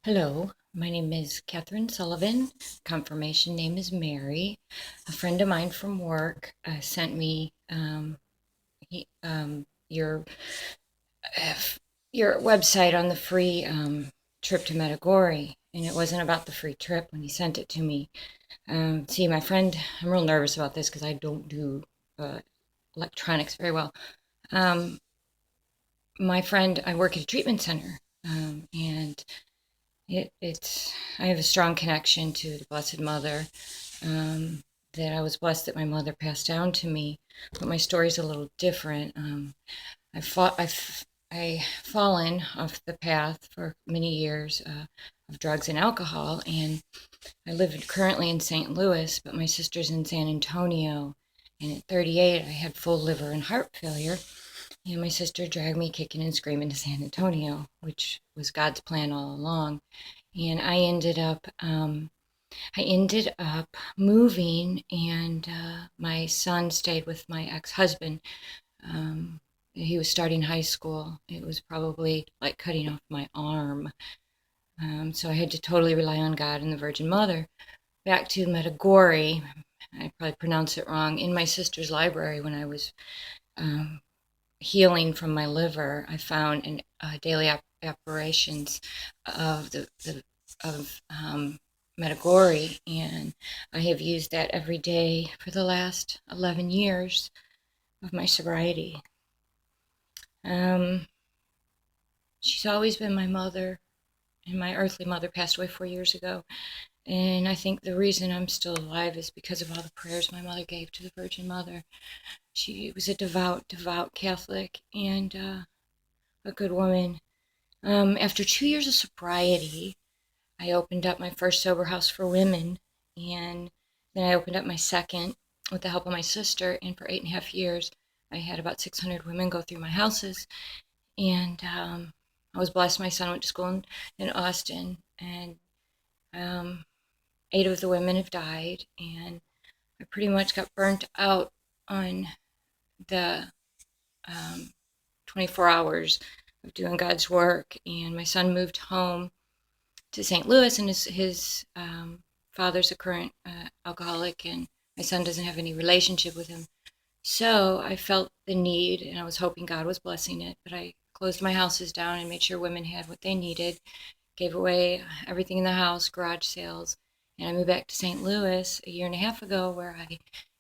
Hello, my name is Catherine Sullivan. Confirmation name is Mary. A friend of mine from work sent me he, uh, your website on the free trip to Medjugorje, and it wasn't about the free trip when he sent it to me. See, my friend, I'm real nervous about this because I don't do electronics very well. Um, my friend, I work at a treatment center, and it's I have a strong connection to the Blessed Mother. That I was blessed that my mother passed down to me, but my story is a little different. I fallen off the path for many years of drugs and alcohol, and I live currently in St. Louis, but my sister's in San Antonio. And at 38, I had full liver and heart failure, and my sister dragged me kicking and screaming to San Antonio, which was God's plan all along. And I ended up moving, and my son stayed with my ex-husband. Um, he was starting high school. It was probably like cutting off my arm. So I had to totally rely on God and the Virgin Mother. Back to Medjugorje, I probably pronounced it wrong. In my sister's library, when I was um, healing from my liver, I found an daily apparitions of the of Medjugorje, and I have used that every day for the last 11 years of my sobriety. Um, she's always been my mother, and my earthly mother passed away 4 years ago. And I think the reason I'm still alive is because of all the prayers my mother gave to the Virgin Mother. She was a devout Catholic, and a good woman. After 2 years of sobriety, I opened up my first sober house for women, and then I opened up my second with the help of my sister. And for 8.5 years, I had about 600 women go through my houses. And I was blessed. My son went to school in Austin, and um, 8 of the women have died. And I pretty much got burnt out on the 24 hours of doing God's work. And my son moved home to St. Louis, and his father's a current alcoholic, and my son doesn't have any relationship with him. So I felt the need, and I was hoping God was blessing it, but I closed my houses down and made sure women had what they needed, gave away everything in the house, garage sales, and I moved back to St. Louis a year and a half ago, where I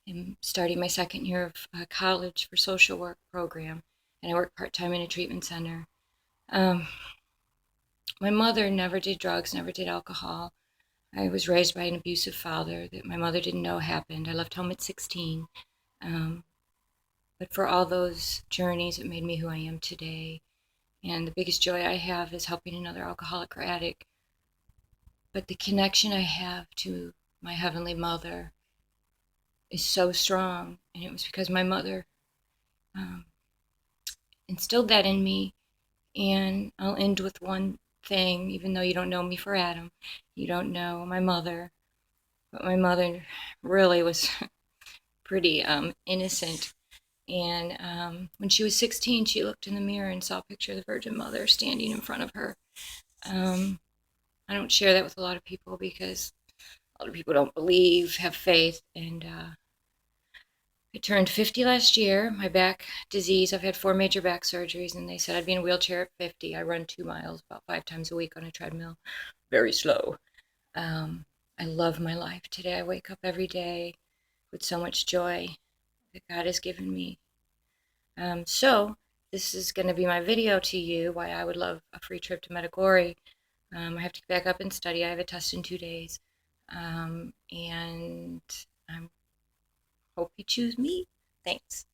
am starting my second year of college for social work program, and I work part-time in a treatment center. Um, my mother never did drugs, never did alcohol. I was raised by an abusive father that my mother didn't know happened. I left home at 16. Um, but for all those journeys, it made me who I am today. And the biggest joy I have is helping another alcoholic or addict. But the connection I have to my Heavenly Mother is so strong. And it was because my mother um, instilled that in me. And I'll end with one thing, even though you don't know me for Adam. You don't know my mother. But my mother really was pretty innocent. And when she was 16, she looked in the mirror and saw a picture of the Virgin Mother standing in front of her. Um, I don't share that with a lot of people because a lot of people don't believe, have faith. And I turned 50 last year. My back disease, I've had 4 major back surgeries, and they said I'd be in a wheelchair at 50. I run 2 miles about 5 times a week on a treadmill, very slow. Um, I love my life today. I wake up every day with so much joy that God has given me. So this is going to be my video to you why I would love a free trip to Medjugorje. I have to get back up and study. I have a test in 2 days. And I hope you choose me. Thanks.